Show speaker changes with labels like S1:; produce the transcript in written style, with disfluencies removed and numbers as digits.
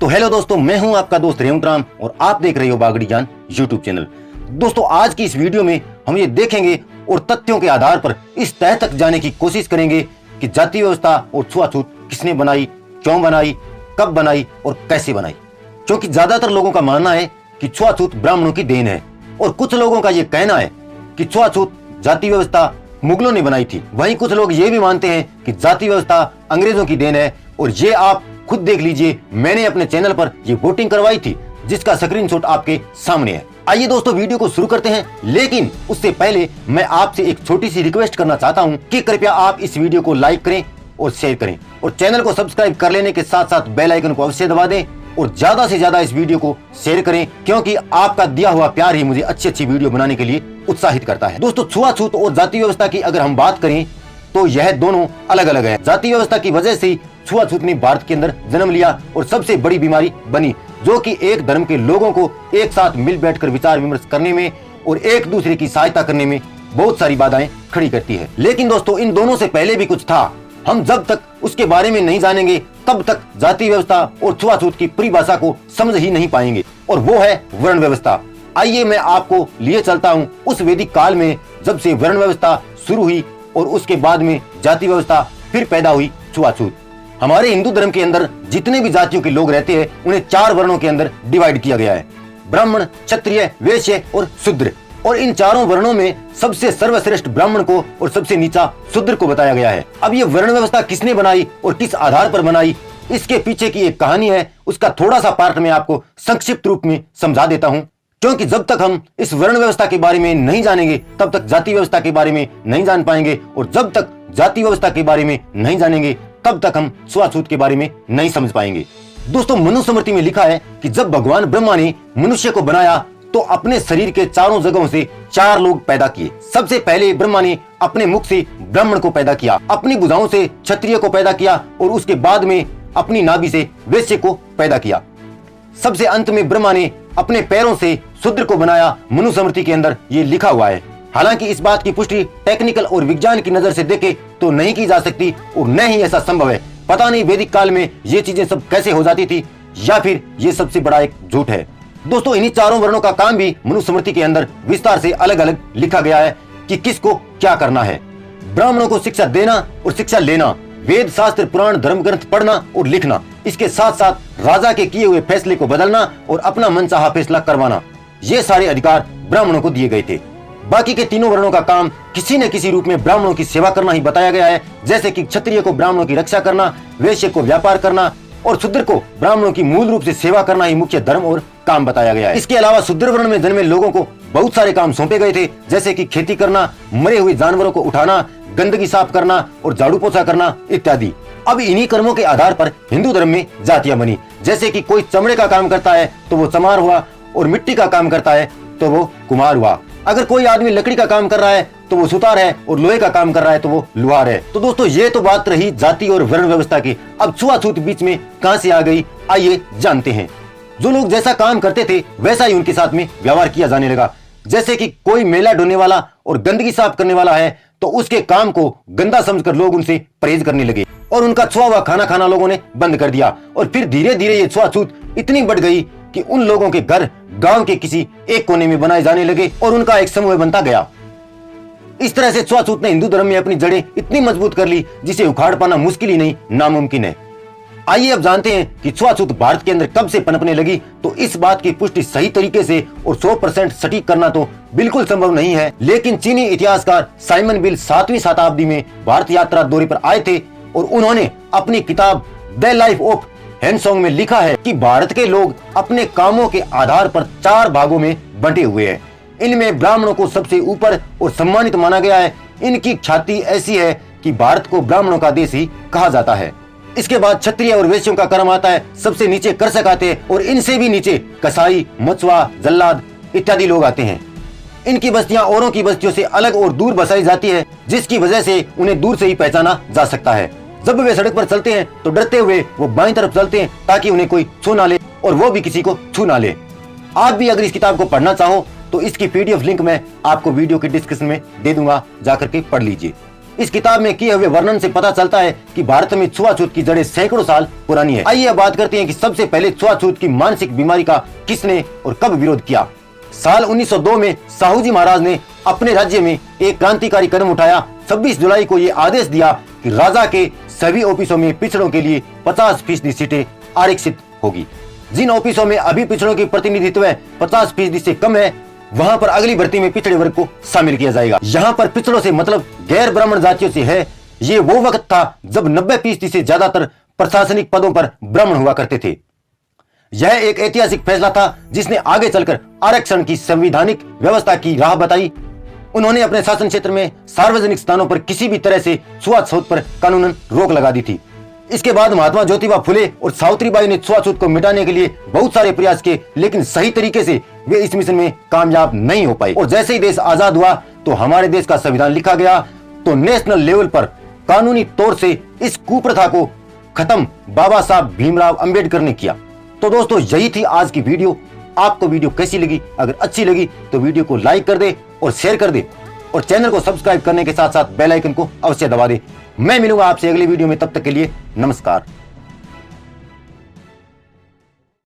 S1: तो हेलो दोस्तों, मैं हूं आपका दोस्त रेवंत राम और आप देख रहे हो बागड़ी ज्ञान यूट्यूब चैनल। दोस्तों, आज की इस वीडियो में हम ये देखेंगे और तथ्यों के आधार पर इस तह तक जाने की कोशिश करेंगे कि जाति व्यवस्था और छुआछूत किसने बनाई, क्यों बनाई, कब बनाई और कैसे बनाई। क्योंकि ज्यादातर लोगों का मानना है कि छुआछूत ब्राह्मणों की देन है और कुछ लोगों का यह कहना है कि छुआछूत जाति व्यवस्था मुगलों ने बनाई थी। वहीं कुछ लोग ये भी मानते हैं कि जाति व्यवस्था अंग्रेजों की देन है। और ये आप खुद देख लीजिए, मैंने अपने चैनल पर ये वोटिंग करवाई थी जिसका स्क्रीनशॉट आपके सामने है। आइए दोस्तों, वीडियो को शुरू करते हैं, लेकिन उससे पहले मैं आपसे एक छोटी सी रिक्वेस्ट करना चाहता हूं कि कृपया आप इस वीडियो को लाइक करें और शेयर करें और चैनल को सब्सक्राइब कर लेने के साथ साथ बेल आइकन को अवश्य दबा दें और ज्यादा से ज्यादा इस वीडियो को शेयर करें, क्योंकि आपका दिया हुआ प्यार ही मुझे अच्छी वीडियो बनाने के लिए उत्साहित करता है। दोस्तों, छुआछूत और जाति व्यवस्था की अगर हम बात करें तो यह दोनों अलग अलग है। जाति व्यवस्था की वजह से छुआछूत ने भारत के अंदर जन्म लिया और सबसे बड़ी बीमारी बनी, जो कि एक धर्म के लोगों को एक साथ मिल बैठकर विचार विमर्श करने में और एक दूसरे की सहायता करने में बहुत सारी बाधाएं खड़ी करती है। लेकिन दोस्तों, इन दोनों से पहले भी कुछ था। हम जब तक उसके बारे में नहीं जानेंगे तब तक जाति व्यवस्था और छुआछूत की परिभाषा को समझ ही नहीं पाएंगे, और वो है वर्ण व्यवस्था। आइए मैं आपको लिए चलता हूँ उस वैदिक काल में, जब से वर्ण व्यवस्था शुरू हुई और उसके बाद में जाति व्यवस्था, फिर पैदा हुई छुआछूत। हमारे हिंदू धर्म के अंदर जितने भी जातियों के लोग रहते हैं उन्हें 4 वर्णों के अंदर डिवाइड किया गया है: ब्राह्मण, क्षत्रिय, वैश्य और शूद्र। और इन चारों वर्णों में सबसे सर्वश्रेष्ठ ब्राह्मण को और सबसे नीचा शूद्र को बताया गया है। अब ये वर्ण व्यवस्था किसने बनाई और किस आधार पर बनाई, इसके पीछे की एक कहानी है। उसका थोड़ा सा पार्ट मैं आपको संक्षिप्त रूप में समझा देता हूँ, क्योंकि जब तक हम इस वर्ण व्यवस्था के बारे में नहीं जानेंगे तब तक जाति व्यवस्था के बारे में नहीं जान पाएंगे, और जब तक जाति व्यवस्था के बारे में नहीं जानेंगे तब तक हम छुआछूत के बारे में नहीं समझ पाएंगे। दोस्तों, मनुस्मृति में लिखा है कि जब भगवान ब्रह्मा ने मनुष्य को बनाया तो अपने शरीर के चारों जगहों से 4 लोग पैदा किए। सबसे पहले ब्रह्मा ने अपने मुख से ब्राह्मण को पैदा किया, अपनी भुजाओं से क्षत्रिय को पैदा किया और उसके बाद में अपनी नाभि से वैश्य को पैदा किया। सबसे अंत में ब्रह्मा ने अपने पैरों से शूद्र को बनाया। मनुस्मृति के अंदर ये लिखा हुआ है। हालांकि इस बात की पुष्टि टेक्निकल और विज्ञान की नजर से देखे तो नहीं की जा सकती और न ही ऐसा संभव है। पता नहीं वैदिक काल में ये चीजें सब कैसे हो जाती थी, या फिर ये सबसे बड़ा एक झूठ है। दोस्तों, इन्हीं चारों वर्णों का काम भी मनुस्मृति के अंदर विस्तार से अलग अलग लिखा गया है कि किसको क्या करना है। ब्राह्मणों को शिक्षा देना और शिक्षा लेना, वेद शास्त्र पुराण धर्म ग्रंथ पढ़ना और लिखना, इसके साथ साथ राजा के किए हुए फैसले को बदलना और अपना मनचाहा फैसला करवाना, ये सारे अधिकार ब्राह्मणों को दिए गए थे। बाकी के तीनों वर्णों का काम किसी न किसी रूप में ब्राह्मणों की सेवा करना ही बताया गया है, जैसे कि क्षत्रिय को ब्राह्मणों की रक्षा करना, वैश्य को व्यापार करना और शूद्र को ब्राह्मणों की मूल रूप से सेवा करना ही मुख्य धर्म और काम बताया गया है। इसके अलावा शूद्र वर्ण में जन्मे लोगों को बहुत सारे काम सौंपे गए थे, जैसे कि खेती करना, मरे हुए जानवरों को उठाना, गंदगी साफ करना और झाड़ू पोछा करना इत्यादि। अब इन्हीं कर्मों के आधार पर हिंदू धर्म में जातियां बनी, जैसे कि कोई चमड़े का काम करता है तो वो चमार हुआ, और मिट्टी का काम करता है तो वो कुम्हार हुआ। अगर कोई आदमी लकड़ी का काम कर रहा है तो वो सुतार है, और लोहे का काम कर रहा है तो वो लोहार है। तो दोस्तों, ये तो बात रही जाति और वर्ण व्यवस्था की। अब छुआछूत बीच में कहां से आ गई, आइए जानते हैं। जो लोग जैसा काम करते थे वैसा ही उनके साथ में व्यवहार किया जाने लगा। जैसे कि कोई मेला ढोने वाला और गंदगी साफ करने वाला है तो उसके काम को गंदा समझकर लोग उनसे परहेज करने लगे और उनका छुआ हुआ खाना खाना लोगों ने बंद कर दिया। और फिर धीरे धीरे ये छुआछूत इतनी बढ़ गई कि उन लोगों के घर गांव के किसी एक कोने में बनाए जाने लगे और उनका एक समूह बनता गया। इस तरह से छुआछूत ने हिंदू धर्म में अपनी जड़ें इतनी मजबूत कर ली जिसे उखाड़ पाना मुश्किल ही नहीं, नामुमकिन है। आइए अब जानते हैं कि छुआछूत भारत के अंदर कब से पनपने लगी। तो इस बात की पुष्टि सही तरीके से और 100% सटीक करना तो बिल्कुल संभव नहीं है, लेकिन चीनी इतिहासकार साइमन बिल 7वीं शताब्दी में भारत यात्रा दौरे पर आए थे और उन्होंने अपनी किताब द लाइफ ऑफ हेनसोंग में लिखा है कि भारत के लोग अपने कामों के आधार पर 4 भागों में बंटे हुए हैं। इनमें ब्राह्मणों को सबसे ऊपर और सम्मानित माना गया है। इनकी ख्याति ऐसी है कि भारत को ब्राह्मणों का देश ही कहा जाता है। इसके बाद क्षत्रिय और वैश्यों का क्रम आता है। सबसे नीचे कृषक आते हैं और इनसे भी नीचे कसाई, मछुआ, जल्लाद इत्यादि लोग आते हैं। इनकी बस्तियां औरों की बस्तियों से अलग और दूर बसाई जाती है, जिसकी वजह से उन्हें दूर से ही पहचाना जा सकता है। जब वे सड़क पर चलते हैं तो डरते हुए वो बाईं तरफ चलते हैं ताकि उन्हें कोई छू ना ले और वो भी किसी को छू ना ले। आप भी अगर इस किताब को पढ़ना चाहो तो इसकी PDF लिंक मैं आपको वीडियो के डिस्क्रिप्शन में दे दूंगा, जाकर के पढ़ लीजिए। इस किताब में किए हुए वर्णन से पता चलता है कि भारत में छुआछूत की जड़ें सैकड़ों साल पुरानी है। आइए बात करते हैं कि सबसे पहले छुआछूत की मानसिक बीमारी का किसने और कब विरोध किया। साल 1902 में साहूजी महाराज ने अपने राज्य में एक क्रांतिकारी कदम उठाया। 26 जुलाई को ये आदेश दिया कि राजा के सभी ऑफिसों में पिछड़ों के लिए 50% सीटें आरक्षित होगी। जिन ऑफिसों में अभी पिछड़ों की प्रतिनिधित्व 50% से कम है, वहां पर अगली भर्ती में पिछड़े वर्ग को शामिल किया जाएगा। यहाँ पर पिछड़ों से मतलब गैर ब्राह्मण जातियों से है। ये वो वक्त था जब 90% से ज्यादातर प्रशासनिक पदों पर ब्राह्मण हुआ करते थे। यह एक ऐतिहासिक फैसला था जिसने आगे चलकर आरक्षण की संवैधानिक व्यवस्था की राह बताई। उन्होंने अपने शासन क्षेत्र में सार्वजनिक स्थानों पर किसी भी तरह से छुआछूत पर कानूनन रोक लगा दी थी। इसके बाद महात्मा ज्योतिबा फुले और सावित्रीबाई ने छुआछूत को मिटाने के लिए बहुत सारे प्रयास किए, लेकिन सही तरीके से वे इस मिशन में कामयाब नहीं हो पाए। और जैसे ही देश आजाद हुआ तो हमारे देश का संविधान लिखा गया, तो नेशनल लेवल पर कानूनी तौर से इस कुप्रथा को खत्म बाबा साहब भीमराव अंबेडकर ने किया। तो दोस्तों, यही थी आज की वीडियो। आपको वीडियो कैसी लगी? अगर अच्छी लगी तो वीडियो को लाइक कर दे और शेयर कर दे, और चैनल को सब्सक्राइब करने के साथ साथ बेल आइकन को अवश्य दबा दे। मैं मिलूंगा आपसे अगली वीडियो में, तब तक के लिए नमस्कार।